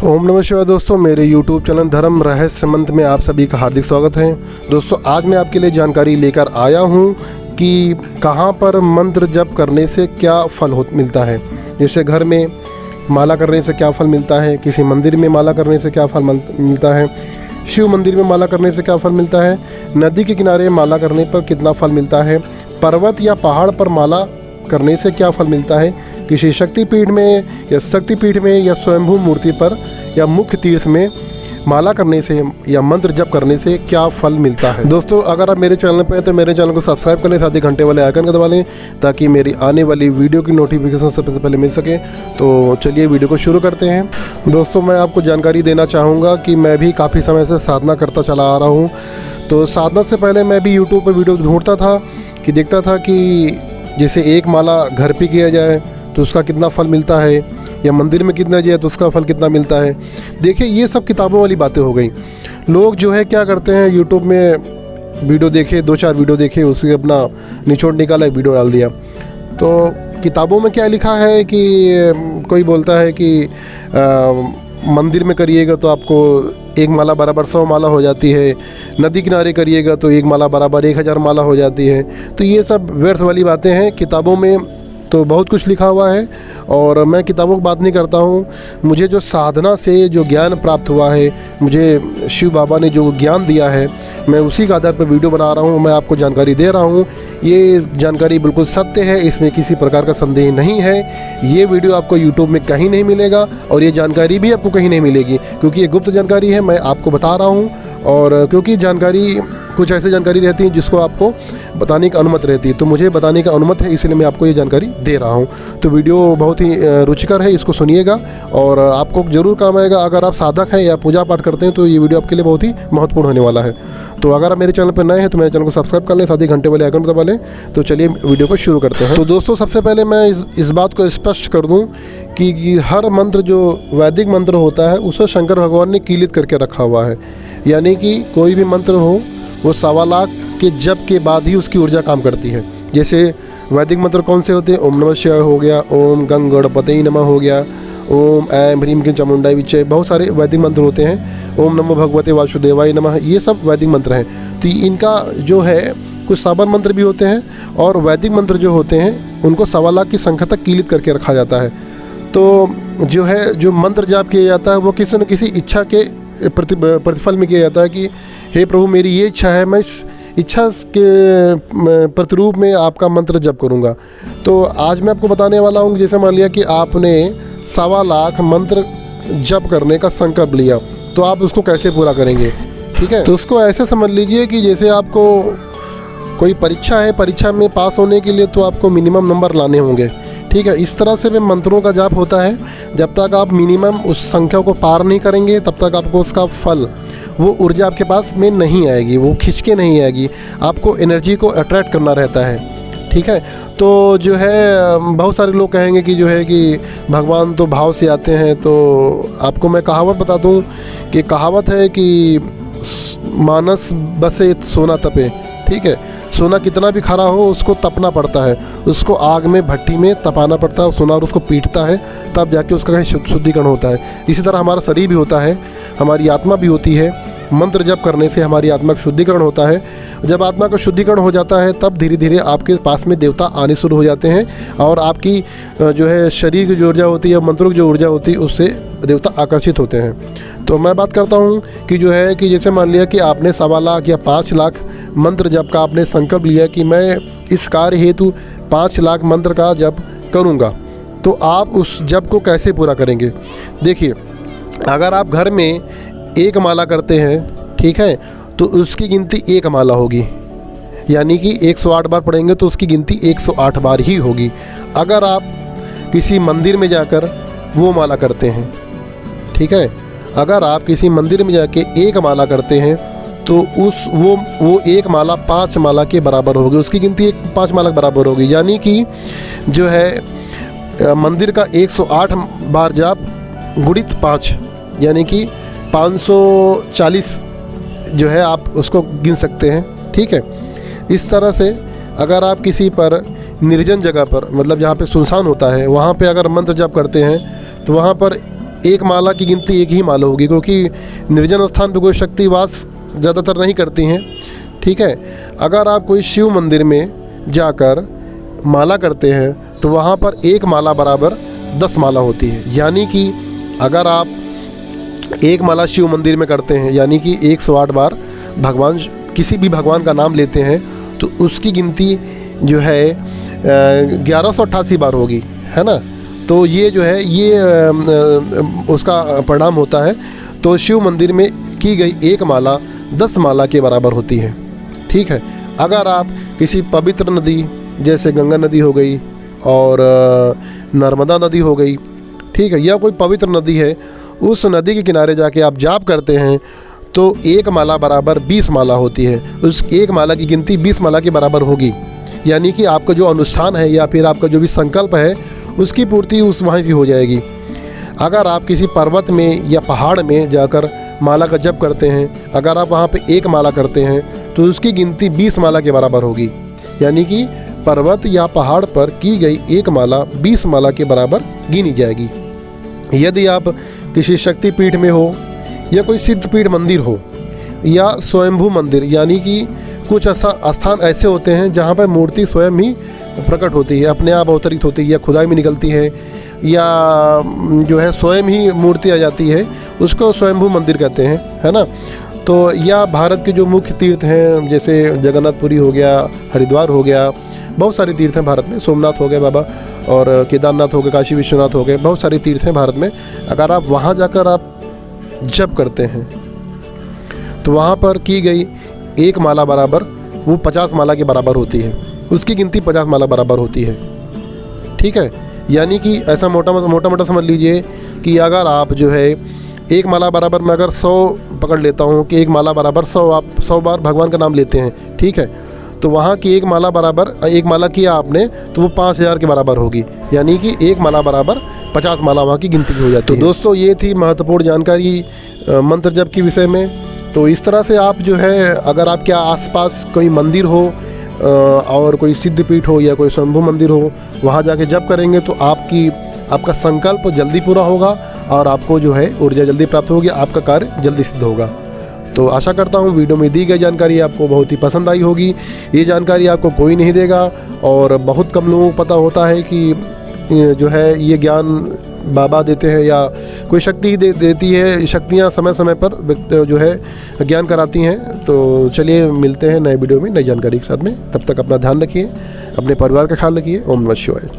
ओम नमः शिवाय। दोस्तों, मेरे YouTube चैनल धर्म रहस्य मंत्र में आप सभी का हार्दिक स्वागत है। दोस्तों, आज मैं आपके लिए जानकारी लेकर आया हूँ कि कहाँ पर मंत्र जप करने से क्या फल मिलता है। जैसे घर में माला करने से क्या फल मिलता है, किसी मंदिर में माला करने से क्या फल मिलता है, शिव मंदिर में माला करने से क्या फल मिलता है, नदी के किनारे माला करने पर कितना फल मिलता है, पर्वत या पहाड़ पर माला करने से क्या फल मिलता है, किसी शक्तिपीठ में या स्वयंभू मूर्ति पर या मुख्य तीर्थ में माला करने से या मंत्र जप करने से क्या फल मिलता है। दोस्तों, अगर आप मेरे चैनल पर हैं तो मेरे चैनल को सब्सक्राइब कर लें, साथ ही घंटे वाले आइकन को दबा लें ताकि मेरी आने वाली वीडियो की नोटिफिकेशन सबसे पहले मिल सके। तो चलिए वीडियो को शुरू करते हैं। दोस्तों, मैं आपको जानकारी देना चाहूँगा कि मैं भी काफ़ी समय से साधना करता चला आ रहा हूँ। तो साधना से पहले मैं भी यूट्यूब पर वीडियो ढूंढता था कि देखता था कि जैसे एक माला घर पे किया जाए तो उसका कितना फल मिलता है, या मंदिर में कितना जाए तो उसका फल कितना मिलता है। देखिए, ये सब किताबों वाली बातें हो गई। लोग जो है क्या करते हैं, यूट्यूब में वीडियो देखे, 2-4 वीडियो देखे, उससे अपना निचोड़ निकाला, एक वीडियो डाल दिया। तो किताबों में क्या लिखा है कि कोई बोलता है कि मंदिर में करिएगा तो आपको एक माला बराबर 100 माला हो जाती है, नदी किनारे करिएगा तो एक माला बराबर 1000 माला हो जाती है। तो ये सब व्यर्थ वाली बातें हैं। किताबों में तो बहुत कुछ लिखा हुआ है और मैं किताबों की बात नहीं करता हूँ। मुझे जो साधना से जो ज्ञान प्राप्त हुआ है, मुझे शिव बाबा ने जो ज्ञान दिया है, मैं उसी के आधार पर वीडियो बना रहा हूँ, मैं आपको जानकारी दे रहा हूँ। ये जानकारी बिल्कुल सत्य है, इसमें किसी प्रकार का संदेह नहीं है। ये वीडियो आपको यूट्यूब में कहीं नहीं मिलेगा और ये जानकारी भी आपको कहीं नहीं मिलेगी, क्योंकि ये गुप्त जानकारी है, मैं आपको बता रहा हूँ। और क्योंकि जानकारी कुछ ऐसी जानकारी रहती है जिसको आपको बताने की अनुमति रहती है, तो मुझे बताने का अनुमति है, इसलिए मैं आपको ये जानकारी दे रहा हूँ। तो वीडियो बहुत ही रुचिकर है, इसको सुनिएगा और आपको ज़रूर काम आएगा। अगर आप साधक हैं या पूजा पाठ करते हैं तो ये वीडियो आपके लिए बहुत ही महत्वपूर्ण होने वाला है। तो अगर आप मेरे चैनल पर नए हैं तो मेरे चैनल को सब्सक्राइब कर लें, साथ ही घंटे वाले आइकन दबा लें। तो चलिए वीडियो को शुरू करते हैं। तो दोस्तों, सबसे पहले मैं इस बात को स्पष्ट कर दूँ कि हर मंत्र जो वैदिक मंत्र होता है उसे शंकर भगवान ने कीलित करके रखा हुआ है। यानी कि कोई भी मंत्र हो वो 1.25 लाख के जप के बाद ही उसकी ऊर्जा काम करती है। जैसे वैदिक मंत्र कौन से होते हैं, ओम नमः शिवाय हो गया, ओम गंग गणपतये नमः हो गया, ओम ऐं ह्रीं क्लीं चामुंडाय विच्चे, बहुत सारे वैदिक मंत्र होते हैं। ओम नमो भगवते वासुदेवाय नमः, ये सब वैदिक मंत्र हैं। तो इनका जो है कुछ सामान्य मंत्र भी होते हैं और वैदिक मंत्र जो होते हैं उनको 1.25 लाख की संख्या तक कीलित करके रखा जाता है। तो जो है जो मंत्र जाप किया जाता है वो किसी न किसी इच्छा के प्रतिफल में किया जाता है कि हे प्रभु, मेरी ये इच्छा है, मैं इस इच्छा के प्रतिरूप में आपका मंत्र जप करूँगा। तो आज मैं आपको बताने वाला हूँ, जैसे मान लिया कि आपने 1.25 लाख मंत्र जप करने का संकल्प लिया, तो आप उसको कैसे पूरा करेंगे। ठीक है, तो उसको ऐसे समझ लीजिए कि जैसे आपको कोई परीक्षा है, परीक्षा में पास होने के लिए तो आपको मिनिमम नंबर लाने होंगे। ठीक है, इस तरह से भी मंत्रों का जाप होता है। जब तक आप मिनिमम उस संख्या को पार नहीं करेंगे तब तक आपको उसका फल, वो ऊर्जा आपके पास में नहीं आएगी, वो खिंच के नहीं आएगी। आपको एनर्जी को अट्रैक्ट करना रहता है। ठीक है, तो जो है बहुत सारे लोग कहेंगे कि जो है कि भगवान तो भाव से आते हैं। तो आपको मैं कहावत बता दूं कि कहावत है कि मानस बसे सोना तपे। ठीक है, सोना कितना भी खरा हो उसको तपना पड़ता है, उसको आग में भट्टी में तपाना पड़ता है, सोना और उसको पीटता है, तब जाके उसका कहीं शुद्धिकरण होता है। इसी तरह हमारा शरीर भी होता है, हमारी आत्मा भी होती है। मंत्र जप करने से हमारी आत्मा का शुद्धिकरण होता है। जब आत्मा का शुद्धिकरण हो जाता है तब धीरे धीरे आपके पास में देवता आने शुरू हो जाते हैं और आपकी जो है शरीर की जो ऊर्जा होती है, मंत्रों की जो ऊर्जा होती है, उससे देवता आकर्षित होते हैं। तो मैं बात करता हूँ कि जो है कि जैसे मान लिया कि आपने 1.25 लाख या 5 लाख मंत्र जप का आपने संकल्प लिया कि मैं इस कार्य हेतु 5 लाख मंत्र का जप करूँगा, तो आप उस जप को कैसे पूरा करेंगे। देखिए, अगर आप घर में एक माला करते हैं, ठीक है, तो उसकी गिनती 1 माला होगी, यानी कि 108 बार पढ़ेंगे तो उसकी गिनती 108 बार ही होगी। अगर आप किसी मंदिर में जाकर वो माला करते हैं, ठीक है, अगर आप किसी मंदिर में जाके 1 माला करते हैं तो वो 1 माला 5 माला के बराबर होगी, उसकी गिनती 5 माला के बराबर होगी। यानी कि जो है मंदिर का 108 बार जाप गुणित 5, यानी कि 540 जो है आप उसको गिन सकते हैं। ठीक है, इस तरह से अगर आप किसी पर निर्जन जगह पर, मतलब जहाँ पे सुनसान होता है, वहाँ पे अगर मंत्र जप करते हैं तो वहाँ पर एक माला की गिनती एक ही माला होगी, क्योंकि निर्जन स्थान पे कोई शक्तिवास ज़्यादातर नहीं करती हैं। ठीक है, अगर आप कोई शिव मंदिर में जाकर माला करते हैं तो वहाँ पर एक माला बराबर 10 माला होती है। यानी कि अगर आप एक माला शिव मंदिर में करते हैं, यानी कि 108 बार भगवान, किसी भी भगवान का नाम लेते हैं, तो उसकी गिनती जो है 1188 बार होगी, है ना। तो ये जो है ये उसका परिणाम होता है। तो शिव मंदिर में की गई एक माला 10 माला के बराबर होती है। ठीक है, अगर आप किसी पवित्र नदी जैसे गंगा नदी हो गई और नर्मदा नदी हो गई, ठीक है, या कोई पवित्र नदी है, उस नदी के किनारे जाके आप जाप करते हैं तो एक माला बराबर 20 माला होती है। उस एक माला की गिनती 20 माला के बराबर होगी। यानी कि आपका जो अनुष्ठान है या फिर आपका जो भी संकल्प है उसकी पूर्ति उस वहाँ से हो जाएगी। अगर आप किसी पर्वत में या पहाड़ में जाकर माला का जप करते हैं, अगर आप वहाँ पे एक माला करते हैं तो उसकी गिनती 20 माला के बराबर होगी। यानी कि पर्वत या पहाड़ पर की गई एक माला 20 माला के बराबर गिनी जाएगी। यदि आप किसी शक्तिपीठ में हो या कोई सिद्धपीठ मंदिर हो या स्वयंभू मंदिर, यानी कि कुछ ऐसा स्थान ऐसे होते हैं जहाँ पर मूर्ति स्वयं ही प्रकट होती है, अपने आप अवतरित होती है, या खुदाई में निकलती है, या जो है स्वयं ही मूर्ति आ जाती है, उसको स्वयंभू मंदिर कहते हैं, है ना। तो या भारत के जो मुख्य तीर्थ हैं जैसे जगन्नाथपुरी हो गया, हरिद्वार हो गया, बहुत सारे तीर्थ हैं भारत में, सोमनाथ हो गए बाबा, और केदारनाथ हो गए, काशी विश्वनाथ हो गए, बहुत सारे तीर्थ हैं भारत में। अगर आप वहाँ जाकर आप जप करते हैं तो वहाँ पर की गई एक माला बराबर वो 50 माला के बराबर होती है, उसकी गिनती 50 माला बराबर होती है। ठीक है, यानी कि ऐसा मोटा मोटा समझ लीजिए कि अगर आप जो है एक माला बराबर मैं अगर 100 पकड़ लेता हूँ कि एक माला बराबर 100, आप 100 बार भगवान का नाम लेते हैं, ठीक है, तो वहाँ की एक माला बराबर, एक माला किया आपने तो वो 5000 के बराबर होगी। यानी कि एक माला बराबर 50 माला वहाँ की गिनती हो जाती है। तो दोस्तों ये थी महत्वपूर्ण जानकारी मंत्र जप के विषय में। तो इस तरह से आप जो है अगर आपके आसपास कोई मंदिर हो और कोई सिद्धपीठ हो या कोई शंभू मंदिर हो, वहाँ जाके जप करेंगे तो आपका संकल्प जल्दी पूरा होगा और आपको जो है ऊर्जा जल्दी प्राप्त होगी, आपका कार्य जल्दी सिद्ध होगा। तो आशा करता हूँ वीडियो में दी गई जानकारी आपको बहुत ही पसंद आई होगी। ये जानकारी आपको कोई नहीं देगा और बहुत कम लोगों को पता होता है कि जो है ये ज्ञान बाबा देते हैं या कोई शक्ति ही देती है। शक्तियाँ समय समय पर जो है ज्ञान कराती हैं। तो चलिए मिलते हैं नए वीडियो में नई जानकारी के साथ में। तब तक अपना ध्यान रखिए, अपने परिवार का ख्याल रखिए। ओम नमः शिवाय।